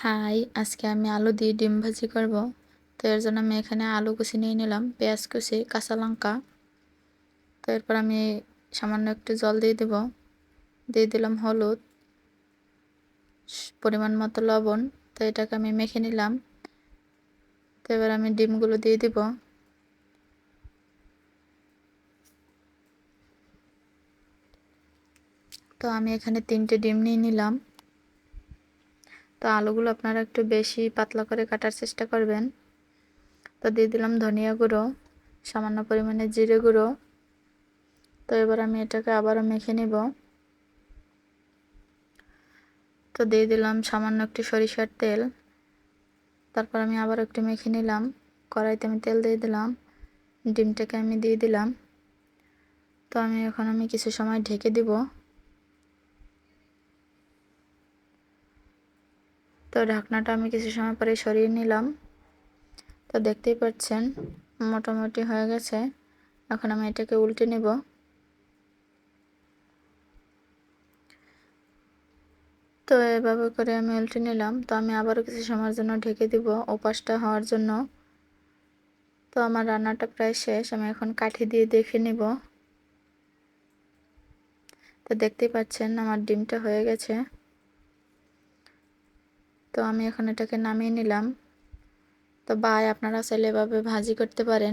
High, আজকে আমি আলু দিয়ে ডিম ভাজি করব। তো এর জন্য আমি এখানে আলু কুচি নিয়ে নিলাম, পেঁয়াজ কুচি, কাঁচা লঙ্কা। তো এরপর আমি সামান্য একটু জল দিয়ে দেব, দিয়ে দিলাম হলুদ, পরিমাণ মতো লবণ। তো এটাকে আমি মেখে নিলাম। তো এবার আমি ডিমগুলো দিয়ে দিব। তো আমি এখানে 3টে ডিম নিয়ে নিলাম। তো আলুগুলো আপনারা একটু বেশি পাতলা করে কাটার চেষ্টা করবেন। তো দিয়ে দিলাম ধনিয়া গুঁড়ো, সামান্য পরিমাণে জিরে গুঁড়ো। তো এবার আমি এটাকে আবারও মেখে নেব। তো দিয়ে দিলাম সামান্য একটু সরিষার তেল। তারপর আমি আবার একটু মেখে নিলাম। কড়াইতে আমি তেল দিয়ে দিলাম, ডিমটাকে আমি দিয়ে দিলাম। তো আমি কিছু সময় ঢেকে দিব। তো ঢাকনাটা আমি কিছু সময় পরে সরিয়ে নিলাম। তো দেখতেই পাচ্ছেন মোটামুটি হয়ে গেছে। এখন আমি এটাকে উল্টে নেব। তো এভাবে করে আমি উল্টে নিলাম। তো আমি আবারও কিছু সময়ের জন্য ঢেকে দিব ওপাশটা হওয়ার জন্য। তো আমার রান্নাটা প্রায় শেষ। আমি এখন কাঠি দিয়ে দেখে নেব। তো দেখতেই পাচ্ছেন আমার ডিমটা হয়ে গেছে। তো আমি এখন এটাকে নামিয়ে নিলাম। তো আপনারা চাইলে এভাবে ভাজি করতে পারেন।